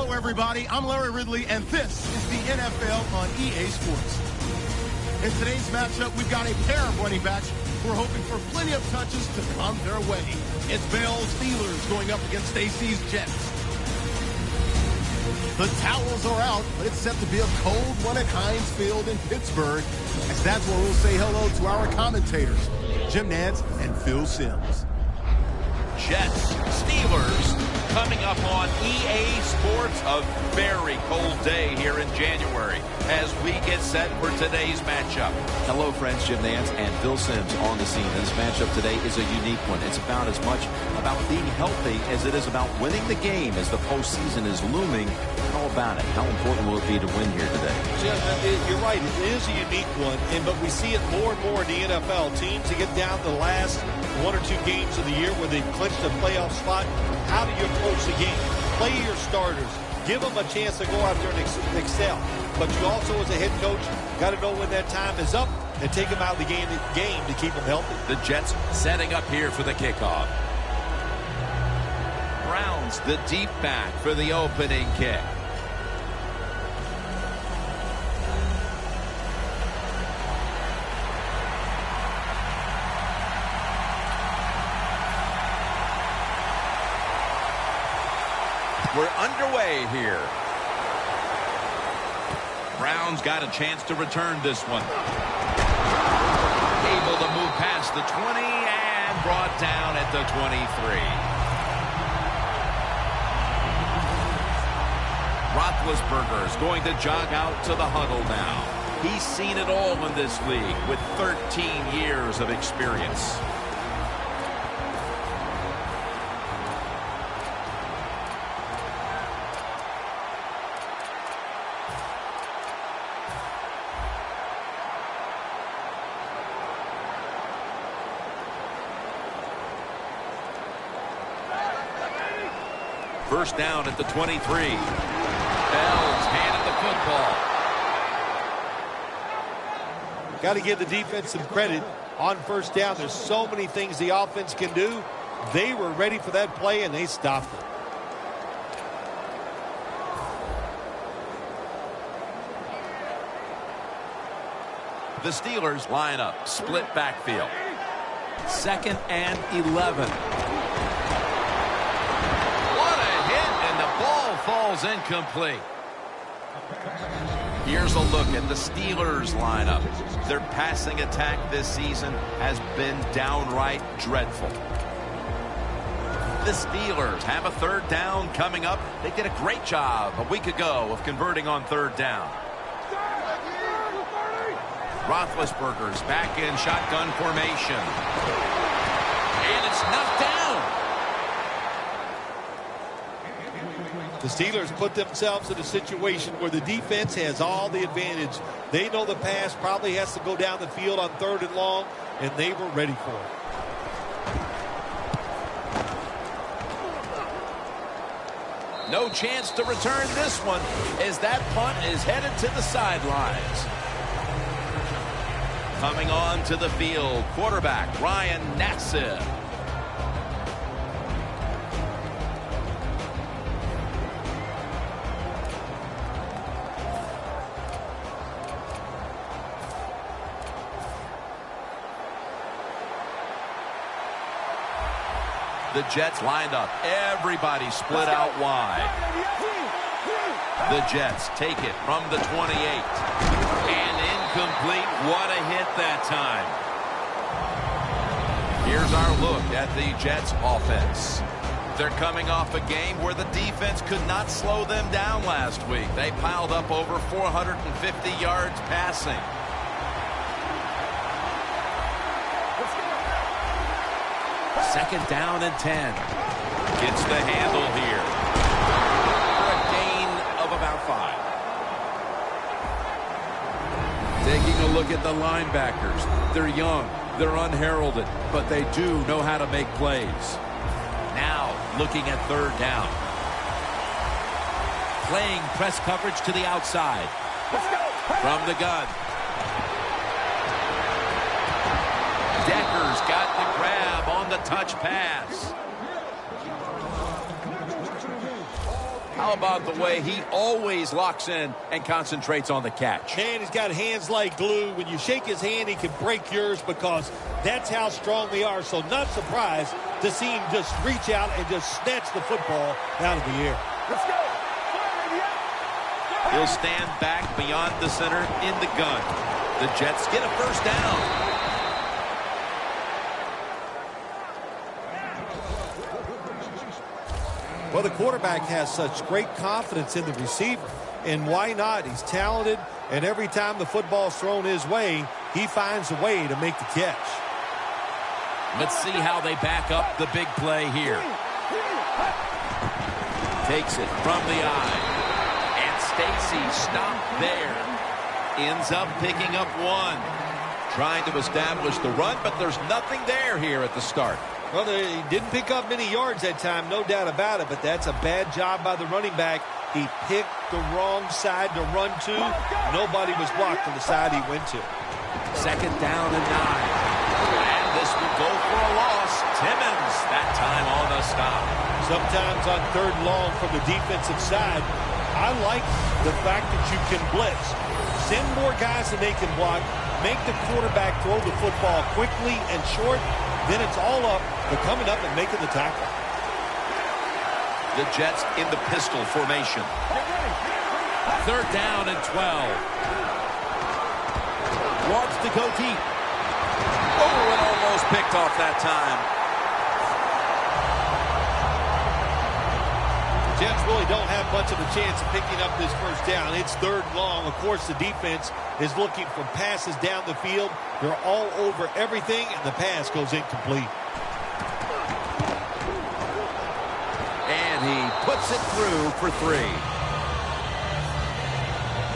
Hello, everybody. I'm Larry Ridley, and this is the NFL on EA Sports. In today's matchup, we've got a pair of running backs who are hoping for plenty of touches to come their way. It's Bell's Steelers going up against Stacy's Jets. The towels are out, but it's set to be a cold one at Heinz Field in Pittsburgh, as that's where we'll say hello to our commentators, Jim Nantz and Phil Simms. Jets, Steelers, coming up on EA Sports. A very cold day here in January as we get set for today's matchup. Hello, friends. Jim Nantz and Phil Simms on the scene. This matchup today is a unique one. It's about as much about being healthy as it is about winning the game as the postseason is looming. How about it? How important will it be to win here today? Jim, you're right. It is a unique one, but we see it more and more in the NFL. Teams that get down to the last one or two games of the year where they've clinched a playoff spot. How do you approach the game? Play your starters. Give them a chance to go out there and excel. But you also, as a head coach, got to know when that time is up and take them out of the game to keep them healthy. The Jets setting up here for the kickoff. Browns, the deep back for the opening kick. We're underway here. Browns got a chance to return this one. Able to move past the 20 and brought down at the 23. Roethlisberger is going to jog out to the huddle now. He's seen it all in this league with 13 years of experience. First down at the 23. Bell's handed the football. Got to give the defense some credit on first down. There's so many things the offense can do. They were ready for that play, and they stopped it. The Steelers line up, split backfield. 2nd and 11. Ball falls incomplete. Here's a look at the Steelers lineup. Their passing attack this season has been downright dreadful. The Steelers have a third down coming up. They did a great job a week ago of converting on third down. Roethlisberger's back in shotgun formation. And it's knocked down. The Steelers put themselves in a situation where the defense has all the advantage. They know the pass probably has to go down the field on 3rd and long, and they were ready for it. No chance to return this one as that punt is headed to the sidelines. Coming on to the field, quarterback Ryan Nassib. The Jets lined up. Everybody split out wide. The Jets take it from the 28. And incomplete. What a hit that time. Here's our look at the Jets offense. They're coming off a game where the defense could not slow them down last week. They piled up over 450 yards passing. Second down and 10. Gets the handle here. For a gain of about 5. Taking a look at the linebackers. They're young. They're unheralded. But they do know how to make plays. Now looking at third down. Playing press coverage to the outside. From the gun. Decker's got the grab on the touch pass. How about the way he always locks in and concentrates on the catch? Man, he's got hands like glue. When you shake his hand, he can break yours because that's how strong they are. So not surprised to see him just reach out and just snatch the football out of the air. Let's go. He'll stand back beyond the center in the gun. The Jets get a first down. Well, the quarterback has such great confidence in the receiver. And why not? He's talented, and every time the football's thrown his way, he finds a way to make the catch. Let's see how they back up the big play here. Takes it from the eye. And Stacy stopped there. Ends up picking up one. Trying to establish the run, but there's nothing there here at the start. Well, he didn't pick up many yards that time, no doubt about it, but that's a bad job by the running back. He picked the wrong side to run to. Nobody was blocked on the side he went to. Second down and 9. And this will go for a loss. Timmons, that time on the stop. Sometimes on third long from the defensive side, I like the fact that you can blitz. Send more guys than they can block. Make the quarterback throw the football quickly and short. Then it's all up to coming up and making the tackle. The Jets in the pistol formation. Third down and 12. Wants to go deep. Oh, it almost picked off that time. The Jets really don't have much of a chance of picking up this first down. It's third long. Of course, the defense is looking for passes down the field. They're all over everything, and the pass goes incomplete. And he puts it through for 3.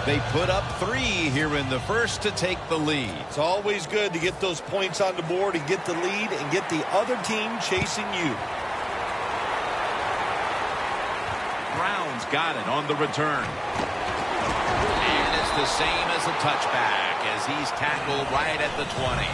They put up 3 here in the first to take the lead. It's always good to get those points on the board and get the lead and get the other team chasing you. Brown's got it on the return. And it's the same as a touchback as he's tackled right at the 20.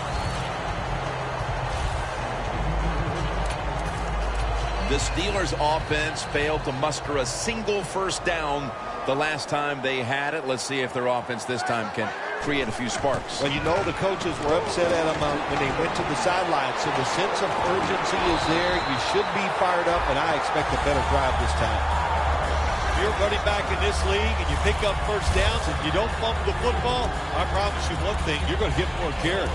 The Steelers offense failed to muster a single first down the last time they had it. Let's see if their offense this time can create a few sparks. Well, you know the coaches were upset at them when they went to the sideline, so the sense of urgency is there. You should be fired up, and I expect a better drive this time. If you're running back in this league and you pick up first downs and you don't fumble the football, I promise you one thing, you're going to get more carries.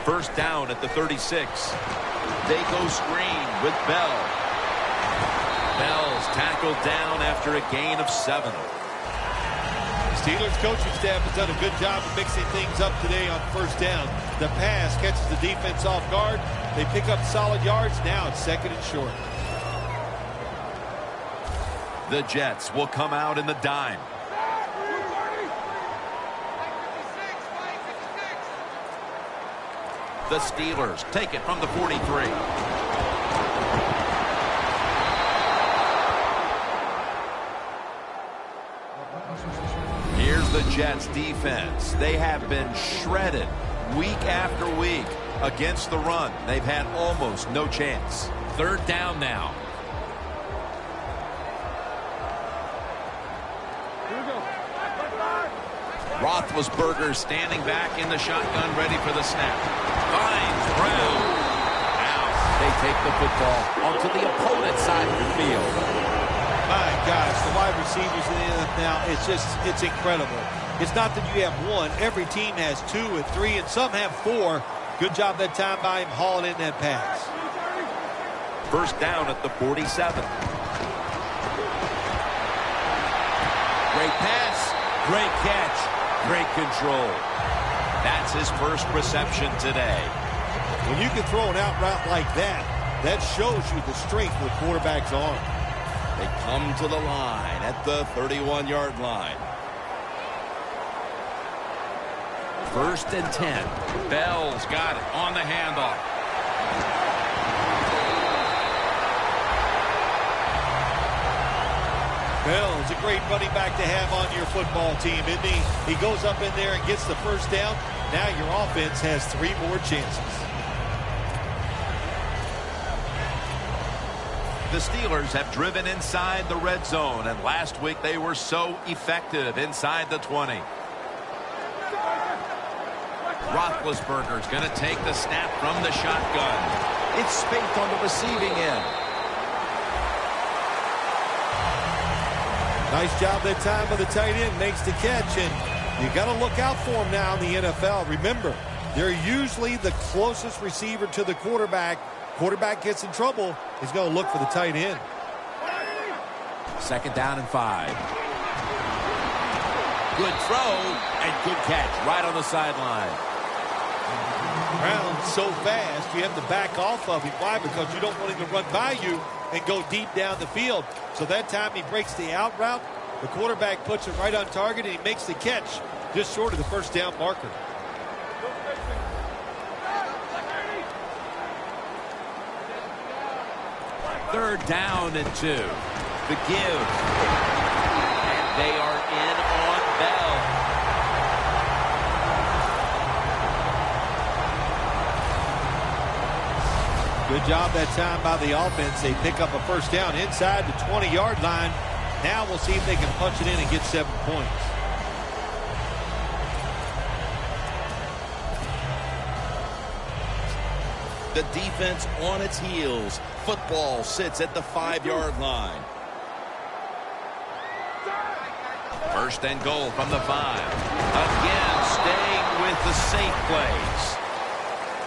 First down at the 36. They go screen with Bell. Bell's tackled down after a gain of 7. Steelers coaching staff has done a good job of mixing things up today on first down. The pass catches the defense off guard. They pick up solid yards. Now it's second and short. The Jets will come out in the dime. The Steelers take it from the 43. Here's the Jets defense. They have been shredded week after week against the run. They've had almost no chance. Third down now. Roethlisberger standing back in the shotgun, ready for the snap. Finds Brown. Now they take the football onto the opponent's side of the field. My gosh, the wide receivers in the NFL, it's incredible. It's not that you have one. Every team has 2 and 3, and some have 4. Good job that time by him hauling in that pass. First down at the 47. Great pass. Great catch. Great control. That's his first reception today. When you can throw an out route like that, that shows you the strength of the quarterback's arm. They come to the line at the 31-yard line. First and 10. Bell's got it on the handoff. Bell's a great running back to have on your football team, isn't he? He goes up in there and gets the first down. Now your offense has 3 more chances. The Steelers have driven inside the red zone, and last week they were so effective inside the 20. Roethlisberger's going to take the snap from the shotgun. It's Spate on the receiving end. Nice job that time by the tight end. Makes the catch, and you got to look out for him now in the NFL. Remember, they're usually the closest receiver to the quarterback. Quarterback gets in trouble, he's going to look for the tight end. 2nd down and 5. Good throw and good catch right on the sideline. Brown's so fast, you have to back off of him. Why? Because you don't want him to run by you and go deep down the field. So that time he breaks the out route. The quarterback puts it right on target, and he makes the catch just short of the first down marker. Third down and 2. The give. And they are in on Bell. Good job that time by the offense. They pick up a first down inside the 20-yard line. Now we'll see if they can punch it in and get 7 points. The defense on its heels. Football sits at the 5-yard line. 1st and goal from the 5. Again, staying with the safe plays.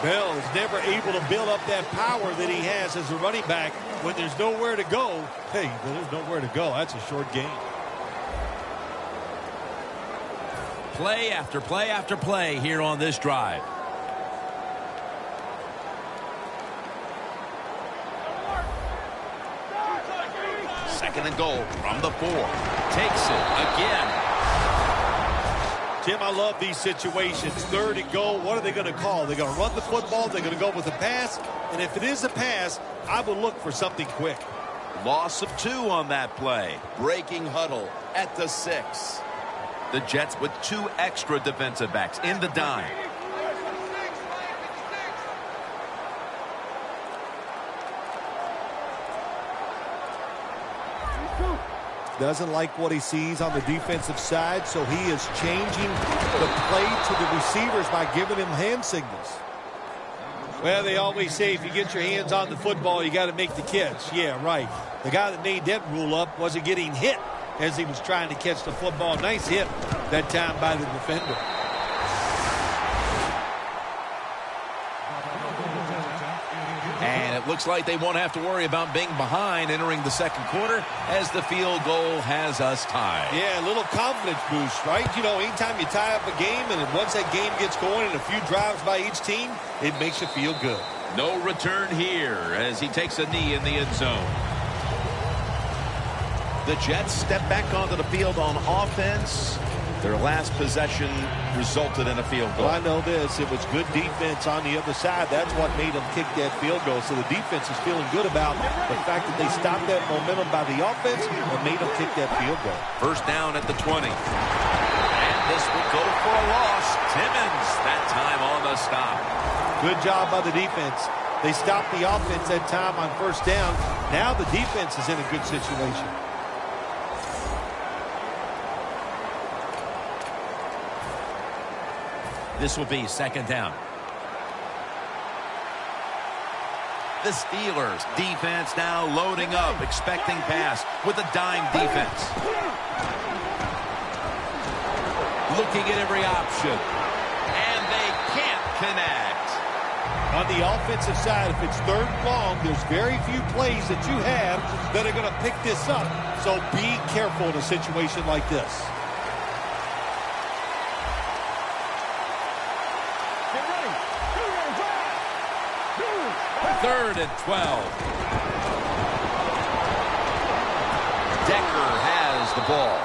Bell is never able to build up that power that he has as a running back when there's nowhere to go. Hey, there's nowhere to go. That's a short game. Play after play after play here on this drive. Second and goal from the 4. Takes it again. Jim, I love these situations. 3rd and goal. What are they going to call? They're going to run the football. They're going to go with a pass. And if it is a pass, I will look for something quick. Loss of 2 on that play. Breaking huddle at the 6. The Jets with 2 extra defensive backs in the dime. Doesn't like what he sees on the defensive side, so he is changing the play to the receivers by giving him hand signals. Well, they always say if you get your hands on the football, you got to make the catch. Yeah, right. The guy that made that rule up wasn't getting hit as he was trying to catch the football. Nice hit that time by the defender. And it looks like they won't have to worry about being behind entering the 2nd quarter as the field goal has us tied. Yeah, a little confidence boost, right? You know, anytime you tie up a game and once that game gets going and a few drives by each team, it makes you feel good. No return here as he takes a knee in the end zone. The Jets step back onto the field on offense. Their last possession resulted in a field goal. Well, I know this. It was good defense on the other side. That's what made them kick that field goal. So the defense is feeling good about the fact that they stopped that momentum by the offense and made them kick that field goal. 1st down at the 20. And this will go for a loss. Timmons that time on the stop. Good job by the defense. They stopped the offense that time on 1st down. Now the defense is in a good situation. This will be 2nd down. The Steelers defense now loading up, expecting pass with a dime defense. Looking at every option. And they can't connect. On the offensive side, if it's 3rd and long, there's very few plays that you have that are going to pick this up. So be careful in a situation like this. 3rd and 12. Decker has the ball.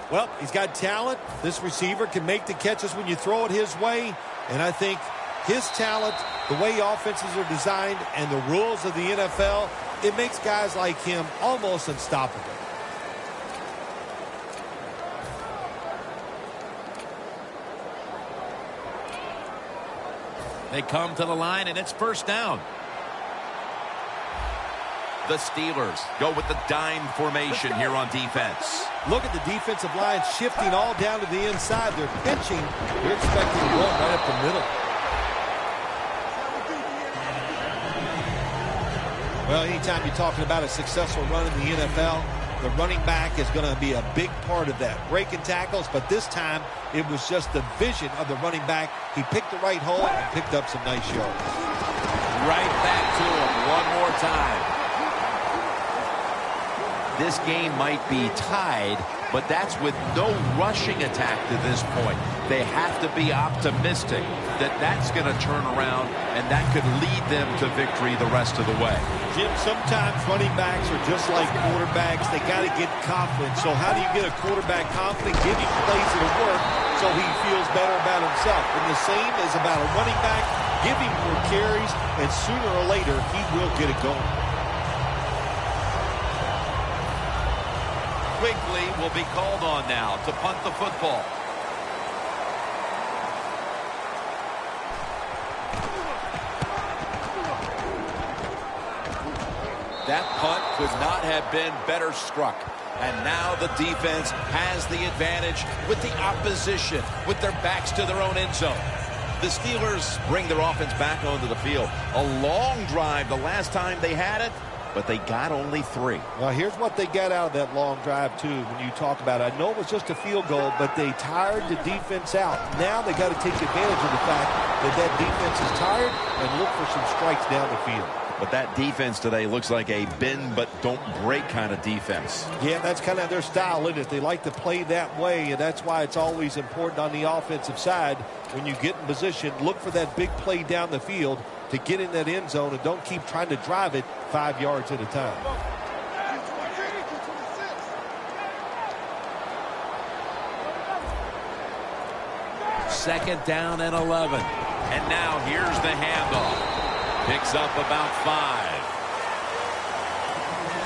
Well, he's got talent. This receiver can make the catches when you throw it his way. And I think his talent The way offenses are designed and the rules of the NFL, it makes guys like him almost unstoppable. They come to the line, and it's first down. The Steelers go with the dime formation here on defense. Look at the defensive line shifting all down to the inside. They're pitching. They're expecting to run right up the middle. Well, anytime you're talking about a successful run in the NFL, the running back is going to be a big part of that. Breaking tackles, but this time it was just the vision of the running back. He picked the right hole and picked up some nice yards. Right back to him one more time. This game might be tied, but that's with no rushing attack to this point. They have to be optimistic that that's going to turn around, and that could lead them to victory the rest of the way. Jim, sometimes running backs are just like quarterbacks. They got to get confident. So how do you get a quarterback confident? Give him plays that'll work so he feels better about himself. And the same is about a running back. Give him more carries, and sooner or later, he will get it going. Quigley will be called on now to punt the football. That punt could not have been better struck. And now the defense has the advantage with the opposition, with their backs to their own end zone. The Steelers bring their offense back onto the field. A long drive the last time they had it, but they got only 3. Well, here's what they got out of that long drive, too, when you talk about it. I know it was just a field goal, but they tired the defense out. Now they got to take advantage of the fact that that defense is tired and look for some strikes down the field. But that defense today looks like a bend but don't break kind of defense. Yeah, that's kind of their style, isn't it? They like to play that way, and that's why it's always important on the offensive side. When you get in position, look for that big play down the field to get in that end zone, and don't keep trying to drive it 5 yards at a time. Second down and 11. And now here's the handoff. Picks up about 5.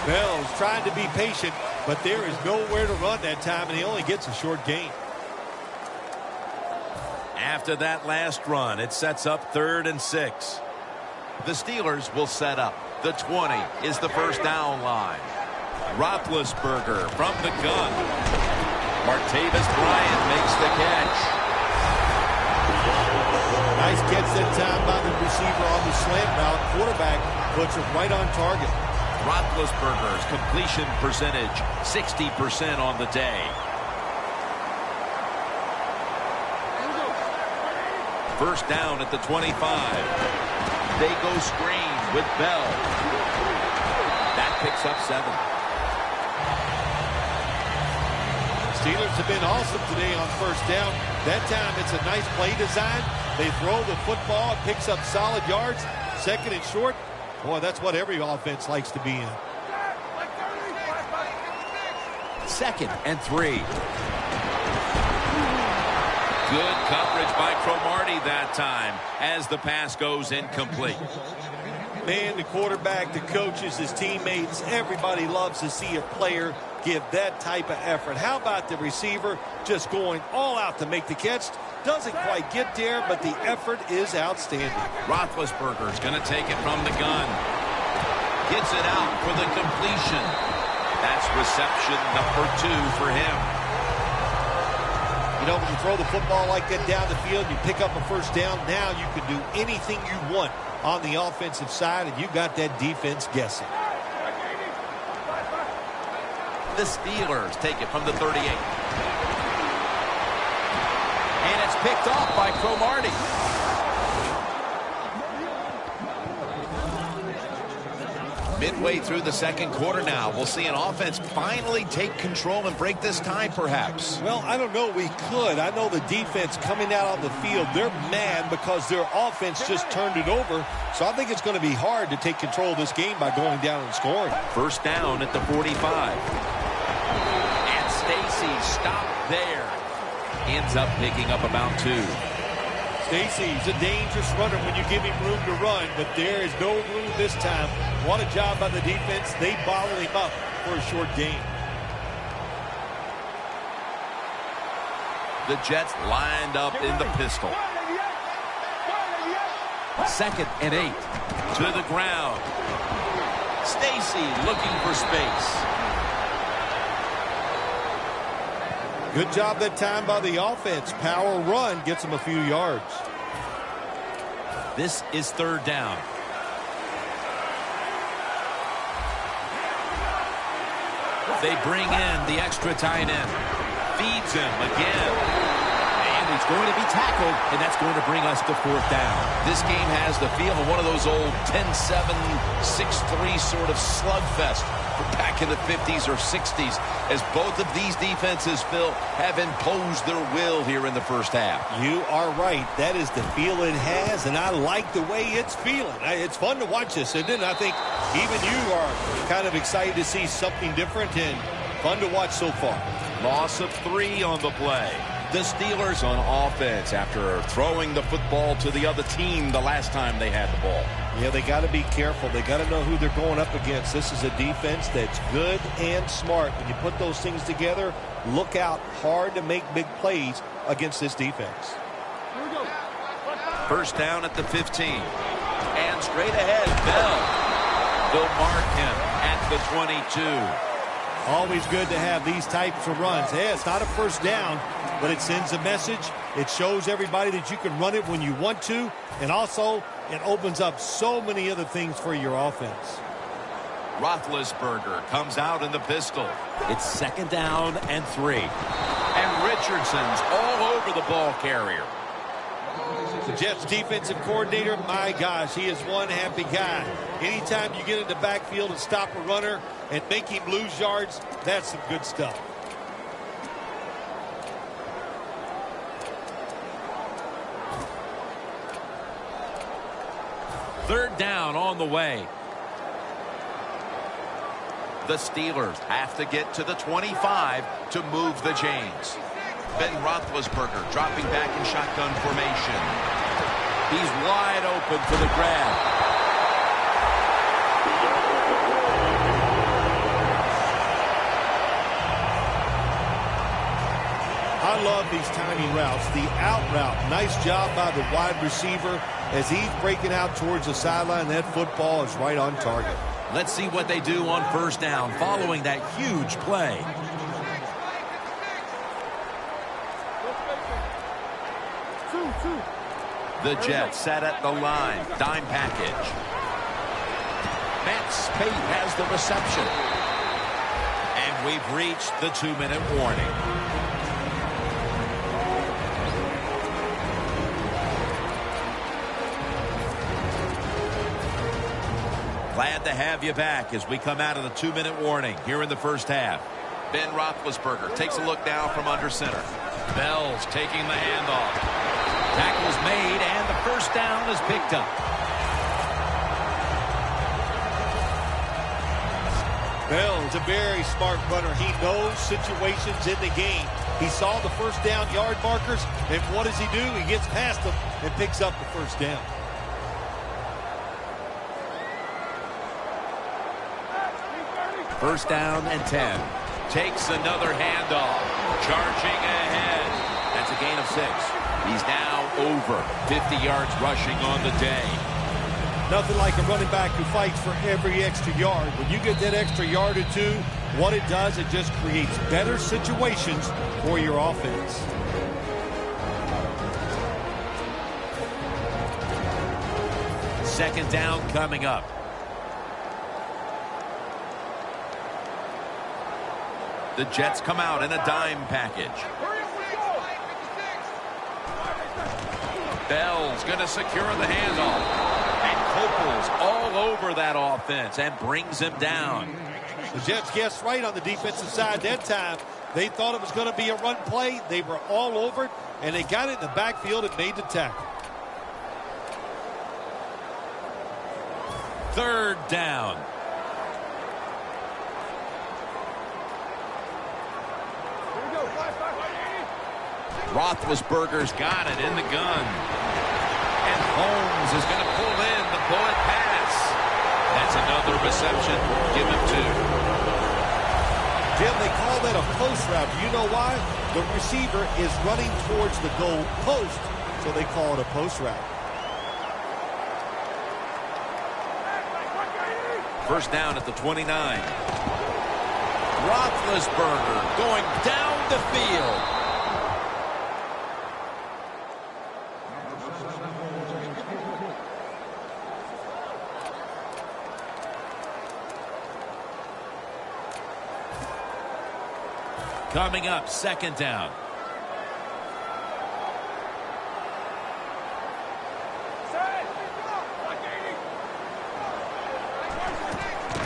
Bell's trying to be patient, but there is nowhere to run that time, and he only gets a short gain. After that last run, it sets up 3rd and 6. The Steelers will set up. The 20 is the first down line. Roethlisberger from the gun. Martavis Bryant makes the catch. Nice catch that time by the receiver on the slant route. Quarterback puts it right on target. Roethlisberger's completion percentage, 60% on the day. First down at the 25. They go screen with Bell. That picks up 7. Steelers have been awesome today on first down. That time it's a nice play design. They throw the football. It picks up solid yards. 2nd and short. Boy, that's what every offense likes to be in. 2nd and 3. Good coverage by Cromartie that time as the pass goes incomplete. Man, the quarterback, the coaches, his teammates, everybody loves to see a player give that type of effort. How about the receiver just going all out to make the catch? Doesn't quite get there, but the effort is outstanding. Roethlisberger's going to take it from the gun. Gets it out for the completion. That's reception number 2 for him. You know, when you throw the football like that down the field, you pick up a first down, now you can do anything you want on the offensive side, and you got that defense guessing. The Steelers take it from the 38. And it's picked off by Cromartie. Midway through the second quarter now, we'll see an offense finally take control and break this tie, perhaps. Well, I don't know. We could. I know the defense coming out on the field, they're mad because their offense just turned it over. So I think it's going to be hard to take control of this game by going down and scoring. First down at the 45. Stacy stopped there. Ends up picking up about 2. Stacy's a dangerous runner when you give him room to run, but there is no room this time. What a job by the defense. They bottled him up for a short gain. The Jets lined up in the pistol. 2nd and 8. To the ground. Stacy looking for space. Good job that time by the offense. Power run gets them a few yards. This is 3rd down. They bring in the extra tight end. Feeds him again. And he's going to be tackled, and that's going to bring us to 4th down. This game has the feel of one of those old 10-7, 6-3 sort of slugfest back in the 50s or 60s, as both of these defenses, Phil, have imposed their will here in the first half. You are right. That is the feel it has, and I like the way it's feeling. It's fun to watch this, isn't it? I think even you are kind of excited to see something different and fun to watch so far. Loss of 3 on the play. The Steelers on offense after throwing the football to the other team the last time they had the ball. Yeah, they got to be careful. They got to know who they're going up against. This is a defense that's good and smart. When you put those things together, look out hard to make big plays against this defense. 1st down at the 15. And straight ahead, Bell. They'll mark him at the 22. Always good to have these types of runs. Hey, it's not a 1st down, but it sends a message. It shows everybody that you can run it when you want to, and also it opens up so many other things for your offense. Roethlisberger comes out in the pistol. It's 2nd down and 3. And Richardson's all over the ball carrier. The Jets defensive coordinator, my gosh, he is one happy guy. Anytime you get in the backfield and stop a runner and make him lose yards, that's some good stuff. Third down on the way. The Steelers have to get to the 25 to move the chains. Ben Roethlisberger dropping back in shotgun formation. He's wide open for the grab. I love these tiny routes. The out route. Nice job by the wide receiver as he's breaking out towards the sideline. That football is right on target. Let's see what they do on 1st down following that huge play. The Jets set at the line. Dime package. Matt Spate has the reception. And we've reached the 2-minute warning. Glad to have you back as we come out of the 2-minute warning here in the first half. Ben Roethlisberger takes a look now from under center. Bell's taking the handoff. Tackle's made, and the 1st down is picked up. Bell's a very smart runner. He knows situations in the game. He saw the 1st down yard markers, and what does he do? He gets past them and picks up the 1st down. First down and 10. Takes another handoff. Charging ahead. That's a gain of 6. He's now over 50 yards rushing on the day. Nothing like a running back who fights for every extra yard. When you get that extra yard or two, what it does, it just creates better situations for your offense. Second down coming up. The Jets come out in a dime package. Bell's going to secure the handoff. And Copel's all over that offense and brings him down. The Jets guessed right on the defensive side that time. They thought it was going to be a run play. They were all over it, and they got it in the backfield and made the tackle. 3rd down. Roethlisberger's got it in the gun. Holmes is going to pull in the bullet pass. That's another reception. Give him 2. Jim, they call that a post route. Do you know why? The receiver is running towards the goal post, so they call it a post route. First down at the 29. Roethlisberger going down the field. Coming up, second down.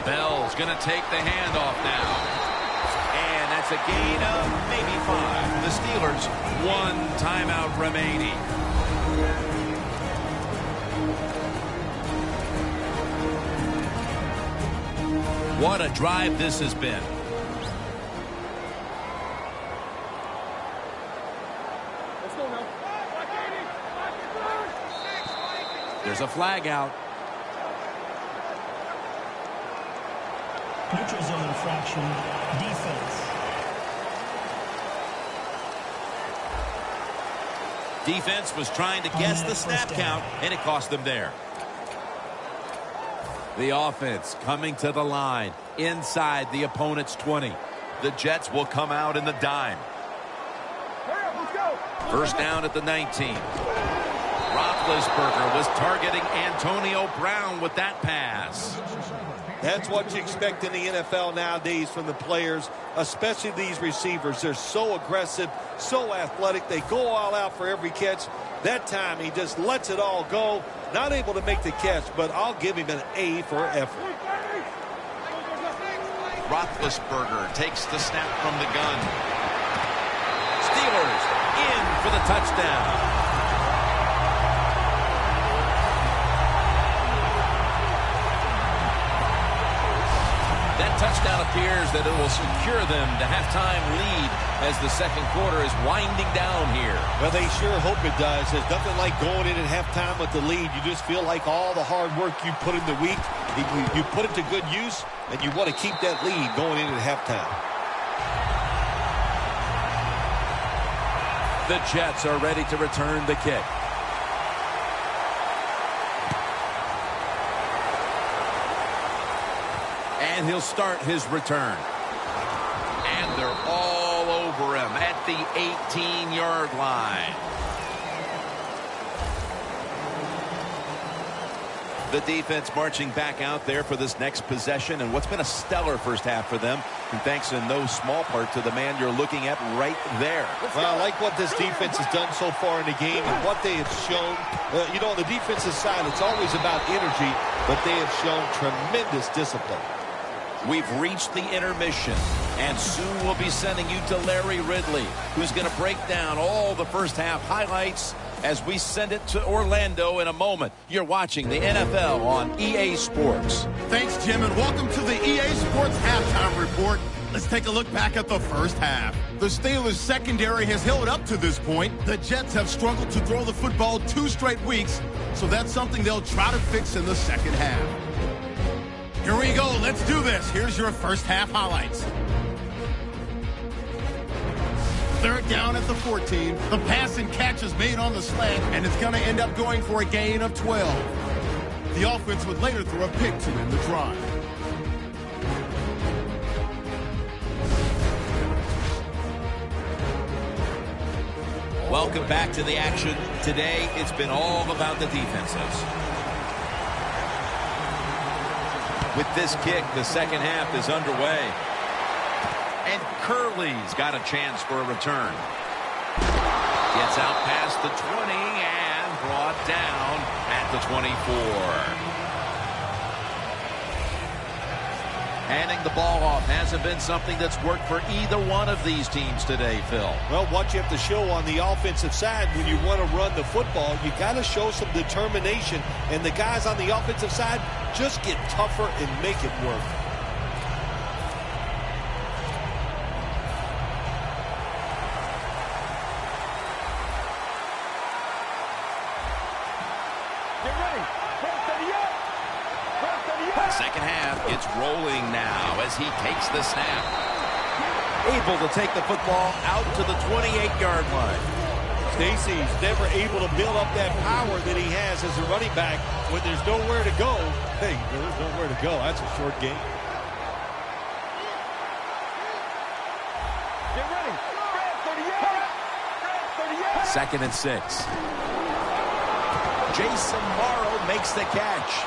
Bell's going to take the handoff now. And that's a gain of maybe 5. The Steelers, 1 timeout remaining. What a drive this has been. There's a flag out. Neutral zone infraction, defense. Defense was trying to guess the snap count, and it cost them there. The offense coming to the line inside the opponent's 20. The Jets will come out in the dime. First down at the 19. Roethlisberger was targeting Antonio Brown with that pass. That's what you expect in the NFL nowadays from the players, especially these receivers. They're so aggressive, so athletic. They go all out for every catch. That time he just lets it all go. Not able to make the catch, but I'll give him an A for effort. Roethlisberger takes the snap from the gun. Steelers in for the touchdown. That touchdown appears that it will secure them the halftime lead as the second quarter is winding down here. Well, they sure hope it does. There's nothing like going in at halftime with the lead. You just feel like all the hard work you put in the week, you put it to good use, and you want to keep that lead going in at halftime. The Jets are ready to return the kick. And he'll start his return. And they're all over him at the 18-yard line. The defense marching back out there for this next possession, and what's been a stellar first half for them, and thanks in no small part to the man you're looking at right there. Well, I like what this defense has done so far in the game and what they have shown. You know, on the defensive side, it's always about energy, but they have shown tremendous discipline. We've reached the intermission, and soon we'll be sending you to Larry Ridley, who's going to break down all the first half highlights as we send it to Orlando in a moment. You're watching the NFL on EA Sports. Thanks, Jim, and welcome to the EA Sports Halftime Report. Let's take a look back at the first half. The Steelers' secondary has held up to this point. The Jets have struggled to throw the football 2 straight weeks, so that's something they'll try to fix in the second half. Here we go. Let's do this. Here's your first half highlights. Third down at the 14. The pass and catch is made on the slant, and it's going to end up going for a gain of 12. The offense would later throw a pick to end the drive. Welcome back to the action. Today, it's been all about the defenses. With this kick, the second half is underway. And Curley's got a chance for a return. Gets out past the 20 and brought down at the 24. Handing the ball off hasn't been something that's worked for either one of these teams today, Phil. Well, what you have to show on the offensive side when you want to run the football, you got to show some determination. And the guys on the offensive side just get tougher and make it work. Second half gets rolling now as he takes the snap. Able to take the football out to the 28-yard line. Stacy's never able to build up that power that he has as a running back when there's nowhere to go. Hey, there's nowhere to go. That's a short game. Get ready. 38. 2nd and 6. Jason Morrow makes the catch.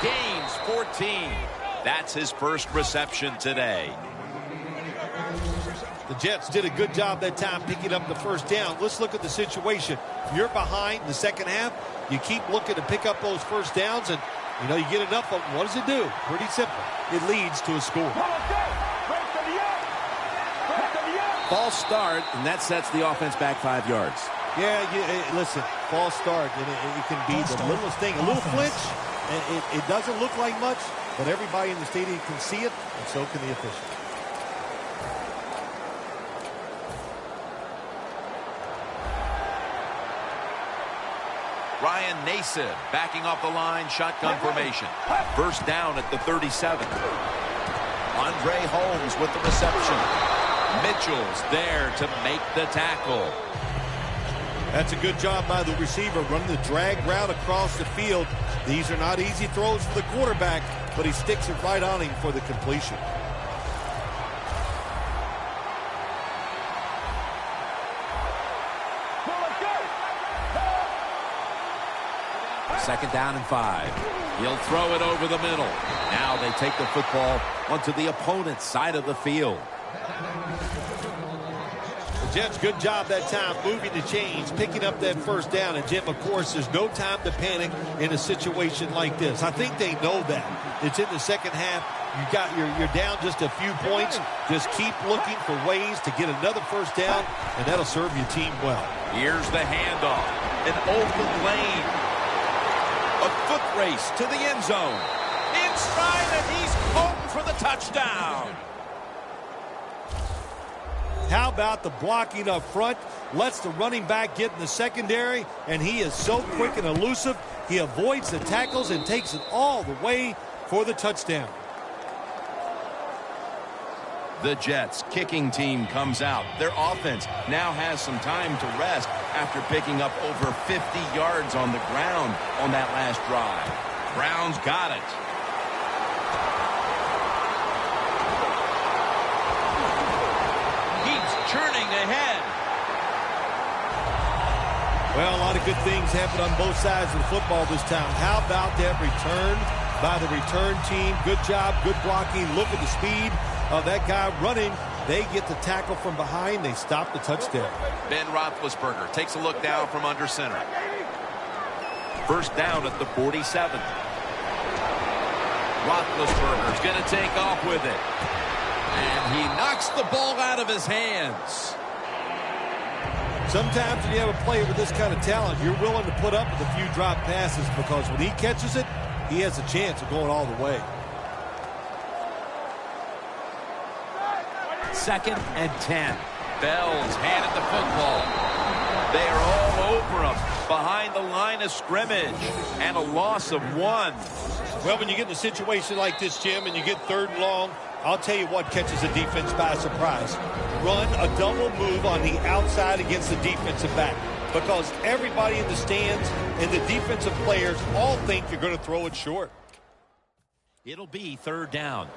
Gains 14. That's his first reception today. The Jets did a good job that time picking up the first down. Let's look at the situation. You're behind the second half. You keep looking to pick up those first downs, and you get enough of them. What does it do? Pretty simple. It leads to a score. False start, and that sets the offense back 5 yards. Yeah, listen, false start, and it can be the littlest thing. A little flinch, and it doesn't look like much, but everybody in the stadium can see it, and so can the officials. Ryan Nason backing off the line, shotgun formation. First down at the 37. Andre Holmes with the reception. Mitchell's there to make the tackle. That's a good job by the receiver, running the drag route across the field. These are not easy throws for the quarterback, but he sticks it right on him for the completion. Second down and 5. He'll throw it over the middle. Now they take the football onto the opponent's side of the field. The Jets, good job that time moving the chains, picking up that first down. And Jim, of course, there's no time to panic in a situation like this. I think they know that. It's in the second half. You're down just a few points. Just keep looking for ways to get another first down, and that'll serve your team well. Here's the handoff. An open lane. A foot race to the end zone. In stride, and he's home for the touchdown. How about the blocking up front? Lets the running back get in the secondary, and he is so quick and elusive. He avoids the tackles and takes it all the way for the touchdown. The Jets kicking team comes out. Their offense now has some time to rest after picking up over 50 yards on the ground on that last drive. Brown's got it. Keeps churning ahead. Well, a lot of good things happened on both sides of the football this time. How about that return by the return team? Good job, good blocking. Look at the speed of that guy running. They get the tackle from behind. They stop the touchdown. Ben Roethlisberger takes a look down from under center. First down at the 47. Roethlisberger's going to take off with it. And he knocks the ball out of his hands. Sometimes when you have a player with this kind of talent, you're willing to put up with a few drop passes because when he catches it, he has a chance of going all the way. 2nd and 10. Bell's handed the football. They are all over him behind the line of scrimmage, and a loss of 1. Well, when you get in a situation like this, Jim, and you get 3rd and long, I'll tell you what catches the defense by surprise. Run a double move on the outside against the defensive back, because everybody in the stands and the defensive players all think you're going to throw it short. It'll be 3rd down.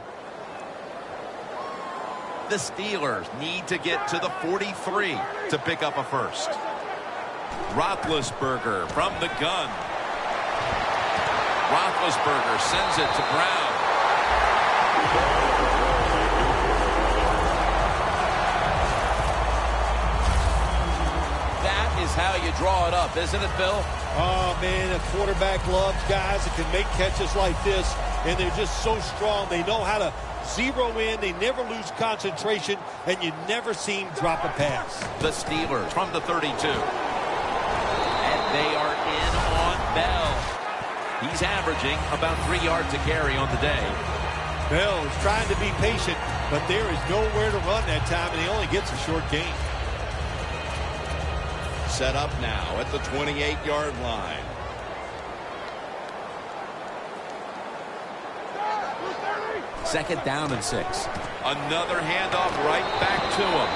The Steelers need to get to the 43 to pick up a first. Roethlisberger from the gun. Roethlisberger sends it to Brown. That is how you draw it up, isn't it, Bill? Oh, man, a quarterback loves guys that can make catches like this, and they're just so strong. They know how to zero in. They never lose concentration, and you never see him drop a pass. The Steelers from the 32. And they are in on Bell. He's averaging about 3 yards a carry on the day. Bell is trying to be patient, but there is nowhere to run that time, and he only gets a short gain. Set up now at the 28-yard line. 2nd down and 6. Another handoff right back to him.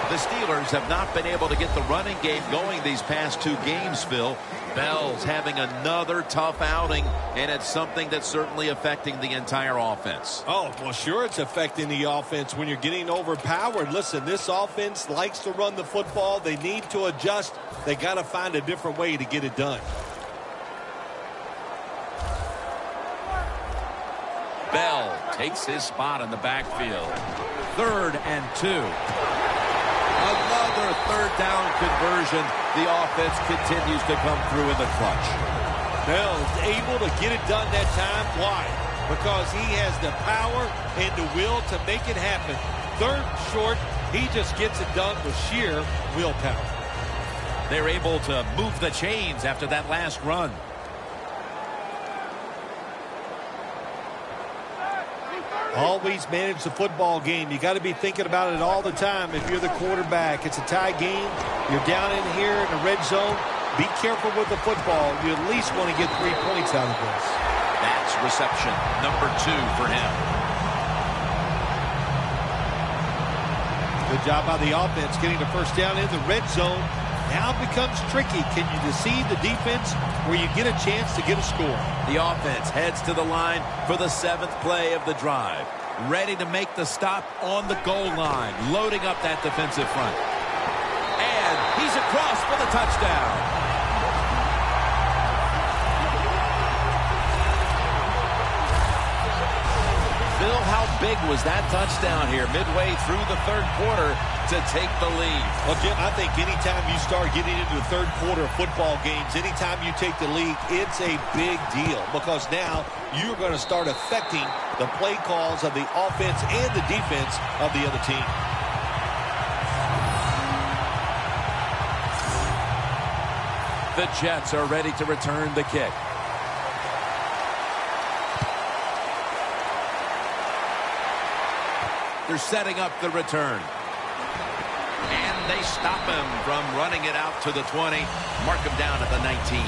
The Steelers have not been able to get the running game going these past 2 games, Phil. Bell's having another tough outing, and it's something that's certainly affecting the entire offense. Oh, well, sure it's affecting the offense when you're getting overpowered. Listen, this offense likes to run the football. They need to adjust. They got to find a different way to get it done. Bell takes his spot in the backfield. 3rd and 2. Another 3rd down conversion. The offense continues to come through in the clutch. Bell is able to get it done that time. Why? Because he has the power and the will to make it happen. 3rd short, he just gets it done with sheer willpower. They're able to move the chains after that last run. Always manage the football game. You got to be thinking about it all the time if you're the quarterback. It's a tie game. You're down in here in the red zone. Be careful with the football. You at least want to get 3 points out of this. That's reception number 2 for him. Good job by the offense getting the 1st down in the red zone. Now it becomes tricky. Can you deceive the defense where you get a chance to get a score? The offense heads to the line for the 7th play of the drive. Ready to make the stop on the goal line. Loading up that defensive front. And he's across for the touchdown. Bill, how big was that touchdown here midway through the 3rd quarter to take the lead? Well, Jim, I think anytime you start getting into the 3rd quarter of football games, anytime you take the lead, it's a big deal because now you're going to start affecting the play calls of the offense and the defense of the other team. The Jets are ready to return the kick. They're setting up the return. And they stop him from running it out to the 20. Mark him down at the 19.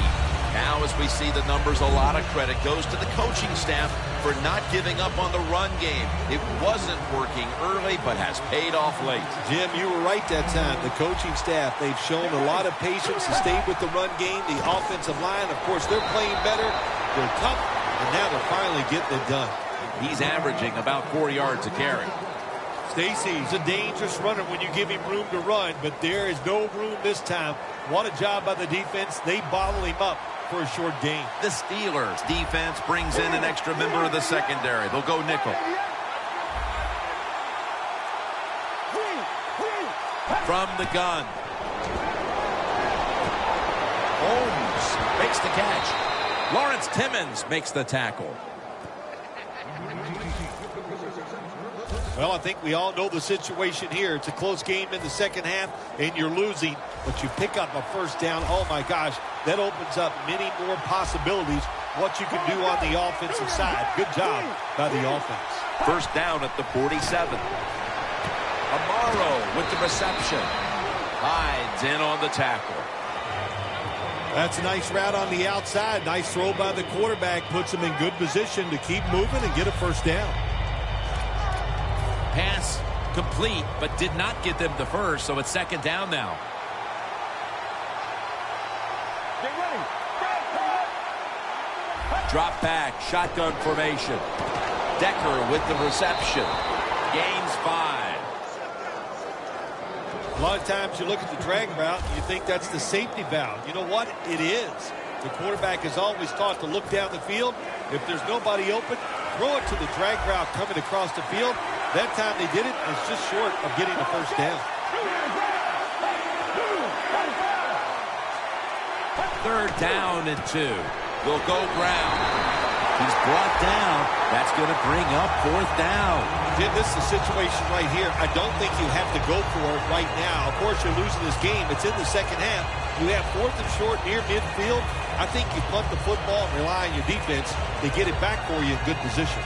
Now as we see the numbers, a lot of credit goes to the coaching staff for not giving up on the run game. It wasn't working early, but has paid off late. Jim, you were right that time. The coaching staff, they've shown a lot of patience to stay with the run game. The offensive line, of course, they're playing better. They're tough, and now they're finally getting it done. He's averaging about 4 yards a carry. Stacy's a dangerous runner when you give him room to run, but there is no room this time. What a job by the defense. They bottle him up for a short gain. The Steelers defense brings in an extra member of the secondary. They'll go nickel. From the gun. Holmes makes the catch. Lawrence Timmons makes the tackle. Well, I think we all know the situation here. It's a close game in the 2nd half, and you're losing, but you pick up a 1st down. Oh, my gosh, that opens up many more possibilities what you can do on the offensive side. Good job by the offense. 1st down at the 47. Amaro with the reception. Hides in on the tackle. That's a nice route on the outside. Nice throw by the quarterback. Puts him in good position to keep moving and get a 1st down. Pass complete, but did not get them the 1st, so it's 2nd down now. Get ready. Drop back, shotgun formation. Decker with the reception. Gains 5. A lot of times you look at the drag route and you think that's the safety valve. You know what? It is. The quarterback is always taught to look down the field. If there's nobody open, throw it to the drag route coming across the field. That time they did it. It's just short of getting the 1st down. 3rd down and 2. Will go Brown. He's brought down. That's going to bring up 4th down. Jim, this is a situation right here. I don't think you have to go for it right now. Of course, you're losing this game. It's in the 2nd half. You have 4th and short near midfield. I think you punt the football and rely on your defense to get it back for you in good position.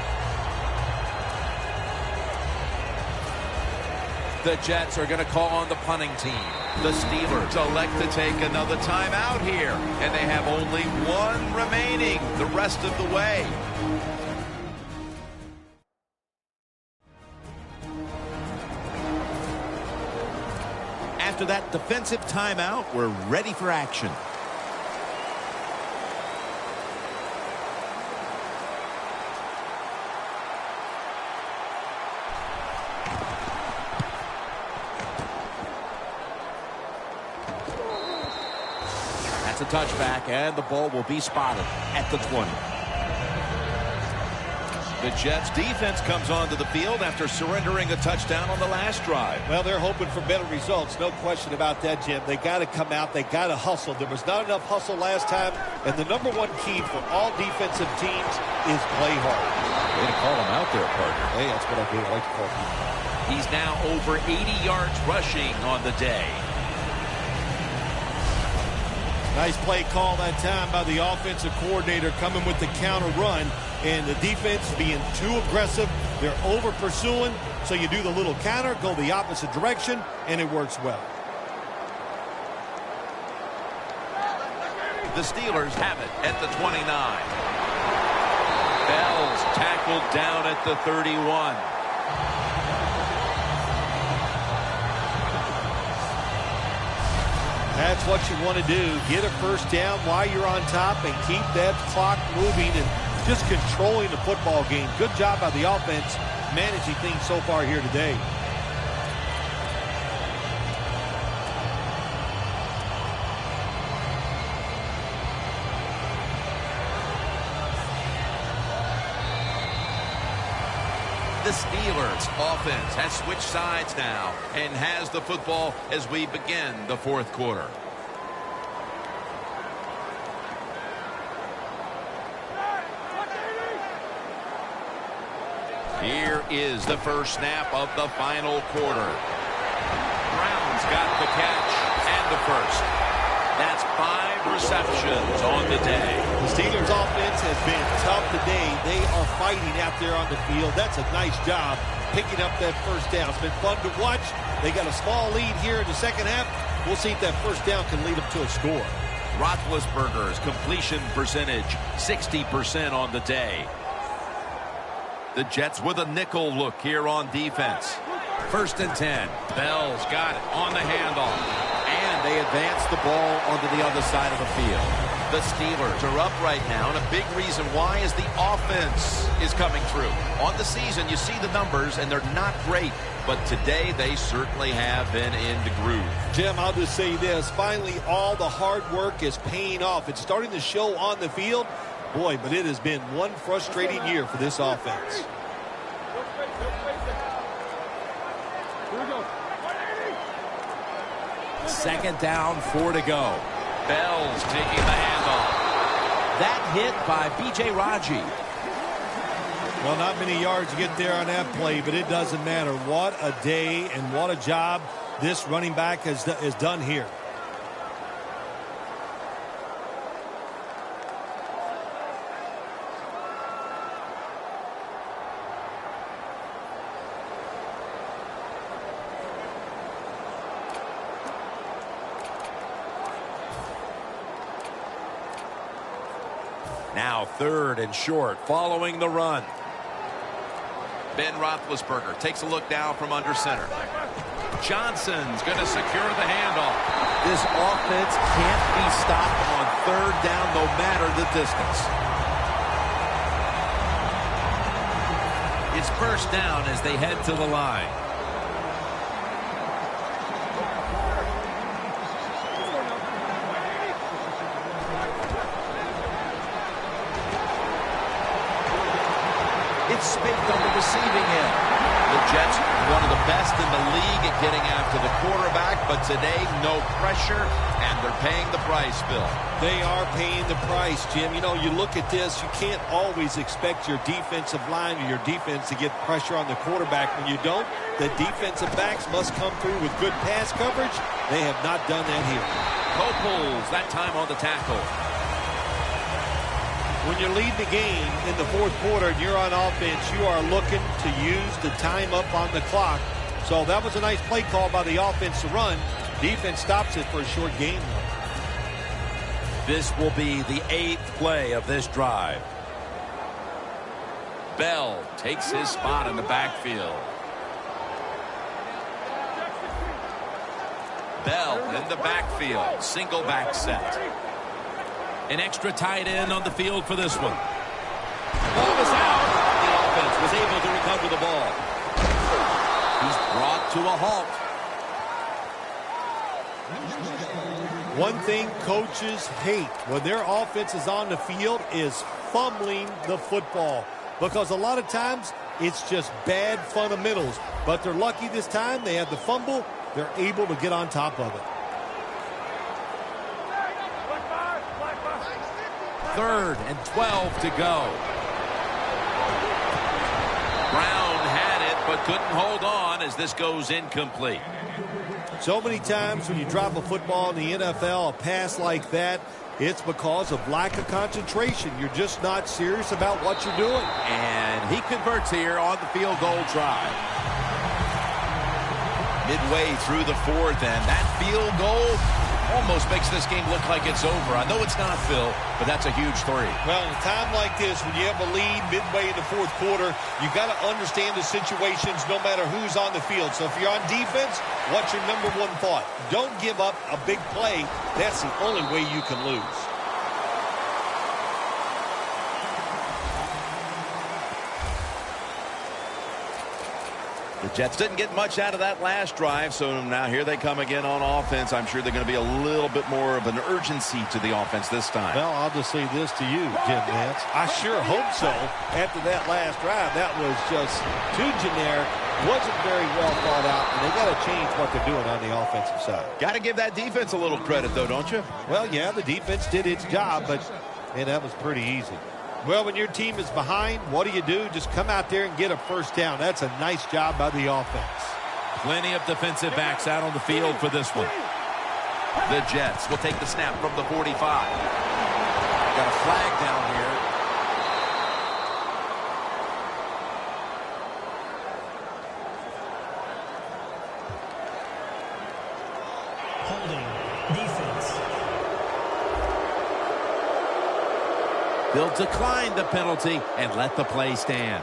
The Jets are going to call on the punting team. The Steelers elect to take another timeout here, and they have only 1 remaining the rest of the way. after that defensive timeout, we're ready for action. That's a touchback, and the ball will be spotted at the 20. The Jets defense comes onto the field after surrendering a touchdown on the last drive. Well, they're hoping for better results. No question about that, Jim. They got to come out. They got to hustle. There was not enough hustle last time. And the number one key for all defensive teams is play hard. Way to call him out there, partner. Hey, that's what I do. I like to call people. He's now over 80 yards rushing on the day. Nice play call that time by the offensive coordinator, coming with the counter run. And the defense being too aggressive. They're over pursuing. So you do the little counter, go the opposite direction, and it works well. The Steelers have it at the 29. Bell's tackled down at the 31. That's what you want to do. Get a first down while you're on top and keep that clock moving and just controlling the football game. Good job by the offense managing things so far here today. The Steelers offense has switched sides now and has the football as we begin the fourth quarter. Here is the first snap of the final quarter. Brown's got the catch and the first. That's 5 receptions on the day. The Steelers offense has been tough today. They are fighting out there on the field. That's a nice job picking up that first down. It's been fun to watch. They got a small lead here in the second half. We'll see if that first down can lead them to a score. Roethlisberger's completion percentage 60% on the day. The Jets with a nickel look here on defense. 1st and 10. Bell's got it on the handoff. And they advance the ball onto the other side of the field. The Steelers are up right now, and a big reason why is the offense is coming through. On the season, you see the numbers, and they're not great. But today, they certainly have been in the groove. Jim, I'll just say this. Finally, all the hard work is paying off. It's starting to show on the field. Boy, but it has been one frustrating year for this offense. Second down, 4 to go. Bell's taking the handoff. That hit by B.J. Raji. Well, not many yards to get there on that play, but it doesn't matter. What a day and what a job this running back has done here. Now 3rd and short following the run. Ben Roethlisberger takes a look down from under center. Johnson's going to secure the handoff. This offense can't be stopped on 3rd down no matter the distance. It's 1st down as they head to the line. It's spiked on the receiving end. The Jets, one of the best in the league at getting after the quarterback, but today, no pressure, and they're paying the price, Bill. They are paying the price, Jim. You know, you look at this, you can't always expect your defensive line or your defense to get pressure on the quarterback. When you don't, the defensive backs must come through with good pass coverage. They have not done that here. Coples, that time on the tackle. When you lead the game in the fourth quarter and you're on offense, you are looking to use the time up on the clock. So that was a nice play call by the offense to run. Defense stops it for a short game. This will be the 8th play of this drive. Bell takes his spot in the backfield. Bell in the backfield. Single back set. An extra tight end on the field for this one. Ball is out. The offense was able to recover the ball. He's brought to a halt. One thing coaches hate when their offense is on the field is fumbling the football, because a lot of times it's just bad fundamentals. But they're lucky this time. They had the fumble. They're able to get on top of it. 3rd and 12 to go. Brown had it, but couldn't hold on as this goes incomplete. So many times when you drop a football in the NFL, a pass like that, it's because of lack of concentration. You're just not serious about what you're doing. And he converts here on the field goal try. Midway through the 4th, and that field goal almost makes this game look like it's over. I know it's not, Phil, but that's a huge 3. Well, in a time like this, when you have a lead midway in the 4th quarter, you got to understand the situations no matter who's on the field. So if you're on defense, what's your number one thought? Don't give up a big play. That's the only way you can lose. The Jets didn't get much out of that last drive, so now here they come again on offense. I'm sure they're going to be a little bit more of an urgency to the offense this time. Well, I'll just say this to you, Jim Nance. I sure hope so. After that last drive, that was just too generic, wasn't very well thought out, and they got to change what they're doing on the offensive side. Got to give that defense a little credit, though, don't you? Well, yeah, the defense did its job, but man, that was pretty easy. Well, when your team is behind, what do? Just come out there and get a first down. That's a nice job by the offense. Plenty of defensive backs out on the field for this one. The Jets will take the snap from the 45. Got a flag down here. Holding. Defense. They'll decline the penalty and let the play stand.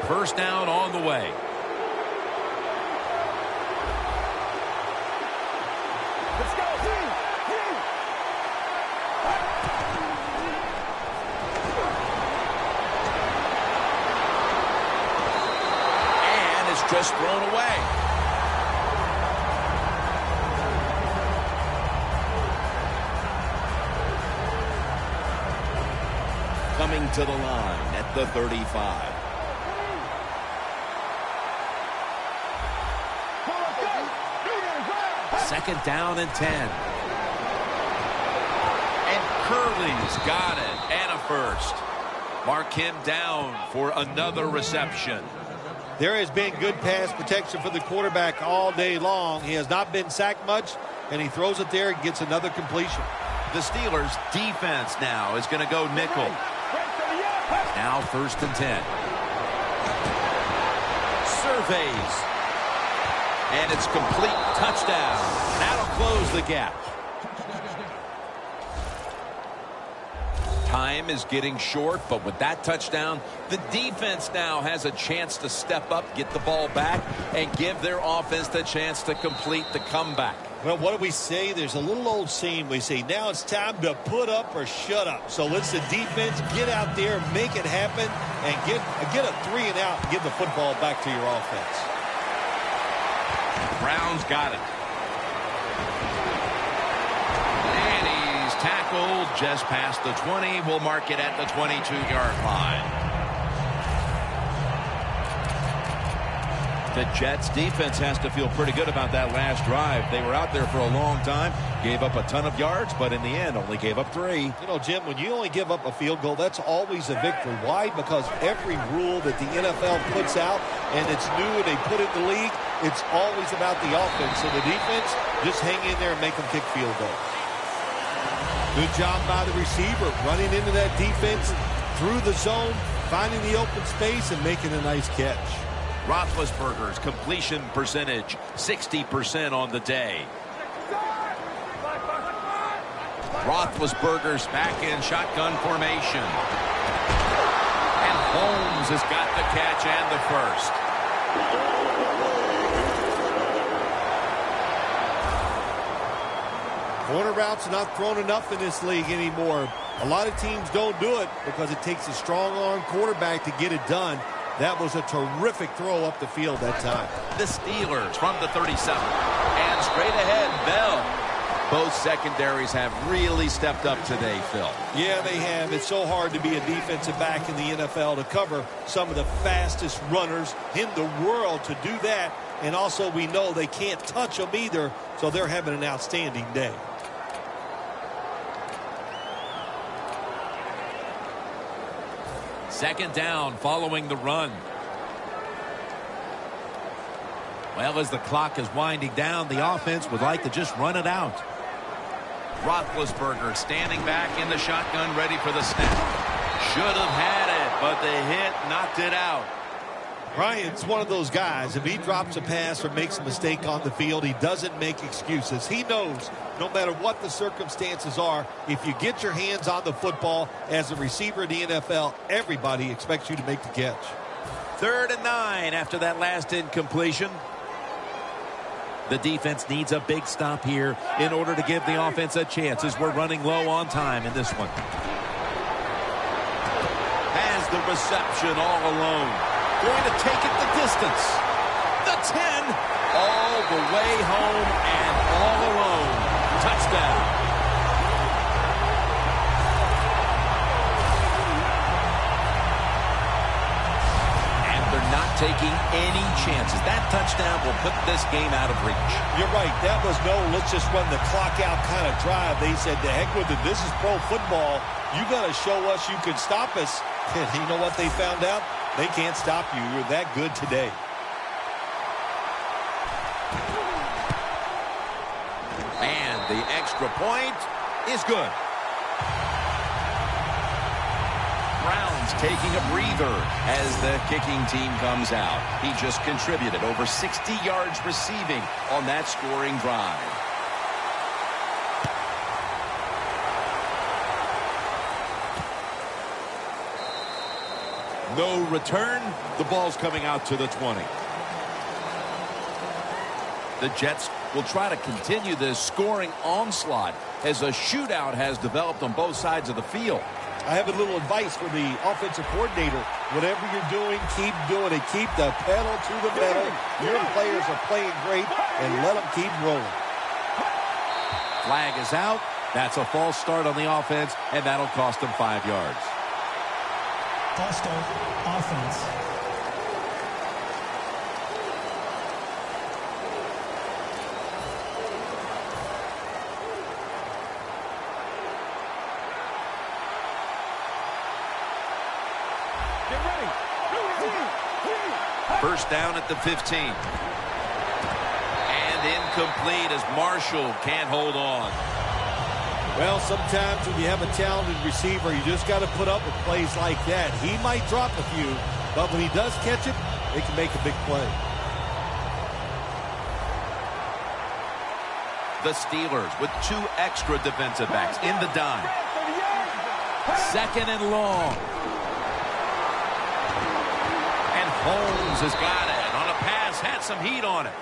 First down on the way. Let's go, team. And it's just thrown away. Coming to the line at the 35. Second down and 10. And Curley's got it. And a first. Mark him down for another reception. There has been good pass protection for the quarterback all day long. He has not been sacked much, and he throws it there and gets another completion. The Steelers' defense now is going to go nickel. Now 1st and 10. Surveys. And it's complete. Touchdown. That'll close the gap. Time is getting short, but with that touchdown, the defense now has a chance to step up, get the ball back, and give their offense the chance to complete the comeback. Well, what do we say? There's a little old saying we say, now it's time to put up or shut up. So let's the defense get out there, make it happen, and get a 3 and out and give the football back to your offense. Brown's got it. And he's tackled just past the 20. We'll mark it at the 22-yard line. The Jets defense has to feel pretty good about that last drive. They were out there for a long time, gave up a ton of yards, but in the end only gave up 3. You know, Jim, when you only give up a field goal, that's always a victory. Why? Because every rule that the NFL puts out, and it's new and they put it in the league, it's always about the offense. So the defense, just hang in there and make them kick field goals. Good job by the receiver, running into that defense through the zone, finding the open space, and making a nice catch. Roethlisberger's completion percentage, 60% on the day. Roethlisberger's back in shotgun formation. And Holmes has got the catch and the first. Corner routes are not thrown enough in this league anymore. A lot of teams don't do it because it takes a strong arm quarterback to get it done. That was a terrific throw up the field that time. The Steelers from the 37. And straight ahead, Bell. Both secondaries have really stepped up today, Phil. Yeah, they have. It's so hard to be a defensive back in the NFL to cover some of the fastest runners in the world to do that. And also we know they can't touch them either, so they're having an outstanding day. Second down following the run. Well, as the clock is winding down, the offense would like to just run it out. Roethlisberger standing back in the shotgun, ready for the snap. Should have had it, but the hit knocked it out. Ryan's one of those guys. If he drops a pass or makes a mistake on the field, he doesn't make excuses. He knows no matter what the circumstances are, if you get your hands on the football as a receiver in the NFL, everybody expects you to make the catch. 3rd and 9 after that last incompletion. The defense needs a big stop here in order to give the offense a chance as we're running low on time in this one. Has the reception all alone. Going to take it the distance. The 10. All the way home and all alone. Touchdown. Not taking any chances. That touchdown will put this game out of reach. You're right. That was no let's just run the clock out kind of drive. They said, to heck with it. This is pro football. You got to show us you can stop us. And you know what they found out? They can't stop you. You're that good today. And the extra point is good. Browns taking a breather as the kicking team comes out. He just contributed over 60 yards receiving on that scoring drive. No return. The ball's coming out to the 20. The Jets will try to continue this scoring onslaught as a shootout has developed on both sides of the field. I have a little advice for the offensive coordinator. Whatever you're doing, keep doing it. Keep the pedal to the metal. Your players are playing great, and let them keep rolling. Flag is out. That's a false start on the offense, and that'll cost them 5 yards. False start, offense. First down at the 15. And incomplete as Marshall can't hold on. Well, sometimes when you have a talented receiver, you just got to put up with plays like that. He might drop a few, but when he does catch it, they can make a big play. The Steelers with 2 extra defensive backs in the dime. 2nd and long. Holmes has got it on a pass, had some heat on it.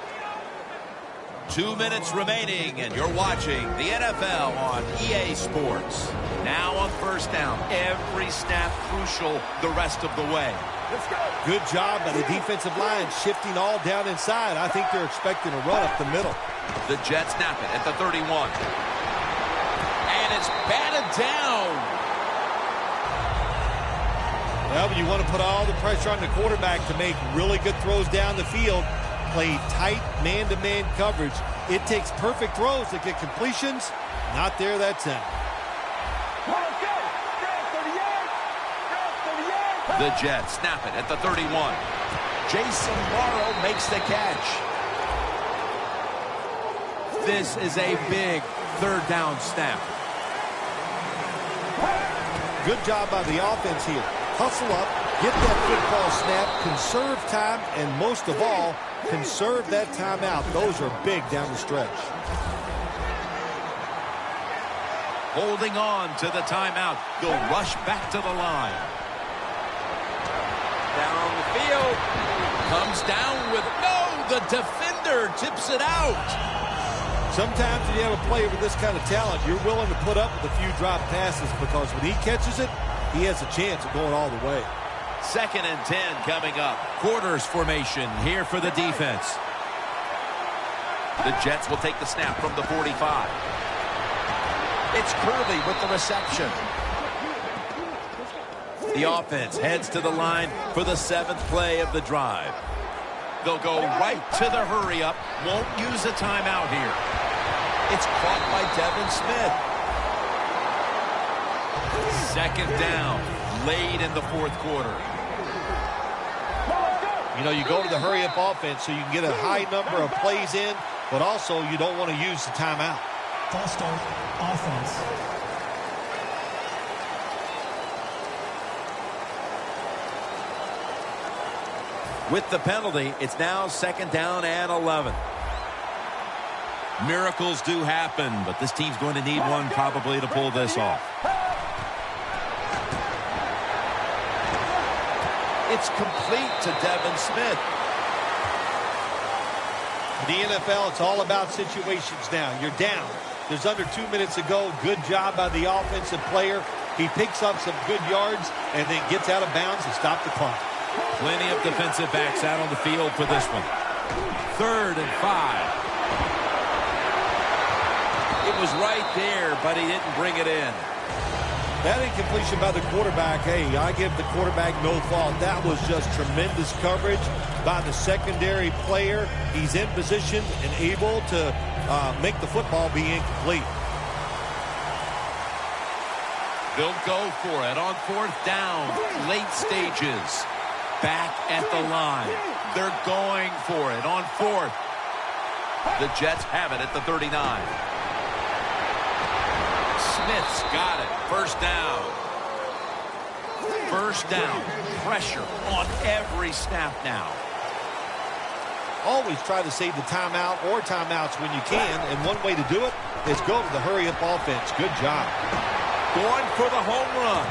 2 minutes remaining, and you're watching the NFL on EA Sports. Now on first down, every snap crucial the rest of the way. Let's go. Good job by the defensive line, shifting all down inside. I think they're expecting a run up the middle. The Jets snap it at the 31. And it's batted down. Well, but you want to put all the pressure on the quarterback to make really good throws down the field. Play tight man-to-man coverage. It takes perfect throws to get completions. Not there that time. The Jets snap it at the 31. Jason Morrow makes the catch. This is a big 3rd down snap. Good job by the offense here. Hustle up, get that football snap, conserve time, and most of all, conserve that timeout. Those are big down the stretch. Holding on to the timeout. They'll rush back to the line. Down the field. Comes down with, no, the defender tips it out. Sometimes when you have a player with this kind of talent, you're willing to put up with a few drop passes because when he catches it, he has a chance of going all the way. 2nd and 10 coming up. Quarters formation here for the defense. The Jets will take the snap from the 45. It's Curley with the reception. The offense heads to the line for the 7th play of the drive. They'll go right to the hurry-up. Won't use a timeout here. It's caught by Devin Smith. 2nd down, late in the 4th quarter. You know, you go to the hurry-up offense so you can get a high number of plays in, but also you don't want to use the timeout. False start, offense. With the penalty, it's now 2nd down and 11. Miracles do happen, but this team's going to need one probably to pull this off. It's complete to Devin Smith. In the NFL, it's all about situations now. You're down. There's under 2 minutes to go. Good job by the offensive player. He picks up some good yards and then gets out of bounds to stop the clock. Plenty of defensive backs out on the field for this one. 3rd and 5. It was right there, but he didn't bring it in. That incompletion by the quarterback, hey, I give the quarterback no fault. That was just tremendous coverage by the secondary player. He's in position and able to make the football be incomplete. They'll go for it on 4th down, late stages. Back at the line. They're going for it on 4th. The Jets have it at the 39. Smith's got it. 1st down. 1st down. Pressure on every snap now. Always try to save the timeout or timeouts when you can, and one way to do it is go to the hurry-up offense. Good job. Going for the home run.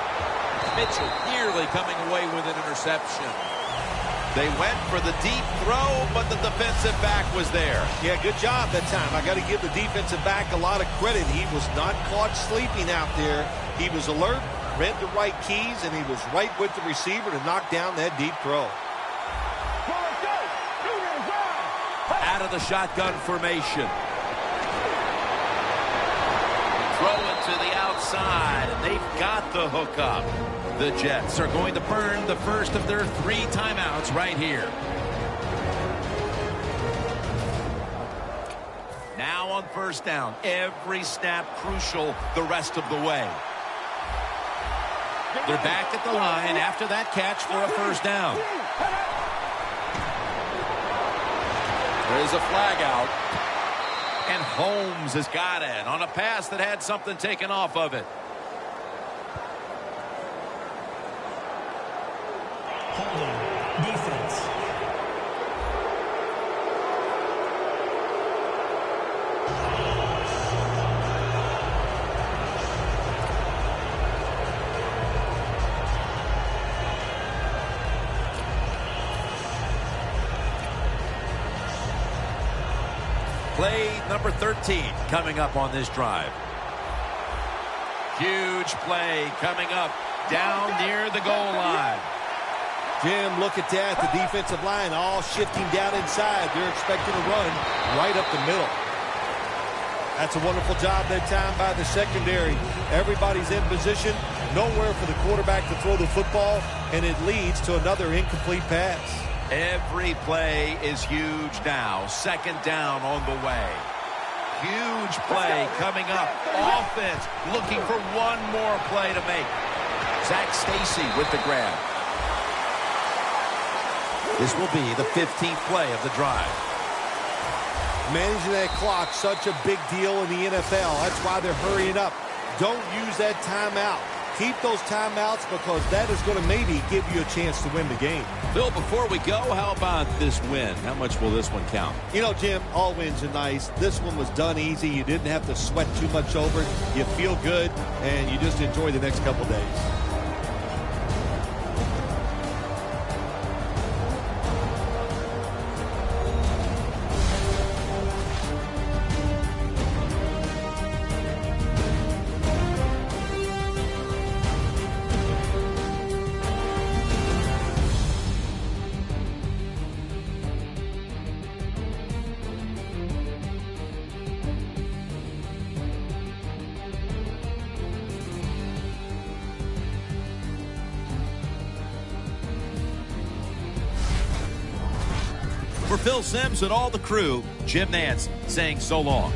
Mitchell nearly coming away with an interception. They went for the deep throw, but the defensive back was there. Yeah, good job that time. I got to give the defensive back a lot of credit. He was not caught sleeping out there. He was alert, read the right keys, and he was right with the receiver to knock down that deep throw. Out of the shotgun formation. Throw it to the outside, and they've got the hookup. The Jets are going to burn the first of their 3 timeouts right here. Now on 1st down, every snap crucial the rest of the way. They're back at the line after that catch for a 1st down. There's a flag out. And Holmes has got it on a pass that had something taken off of it. Holding, defense. Play number 13 coming up on this drive. Huge play coming up down near the goal line. Jim, look at that. The defensive line all shifting down inside. They're expecting a run right up the middle. That's a wonderful job that time by the secondary. Everybody's in position. Nowhere for the quarterback to throw the football, and it leads to another incomplete pass. Every play is huge now. 2nd down on the way. Huge play coming up. Offense looking for one more play to make. Zach Stacy with the grab. This will be the 15th play of the drive. Managing that clock, such a big deal in the NFL. That's why they're hurrying up. Don't use that timeout. Keep those timeouts because that is going to maybe give you a chance to win the game. Phil, before we go, how about this win? How much will this one count? You know, Jim, all wins are nice. This one was done easy. You didn't have to sweat too much over it. You feel good, and you just enjoy the next couple days. For Phil Simms and all the crew, Jim Nantz saying so long.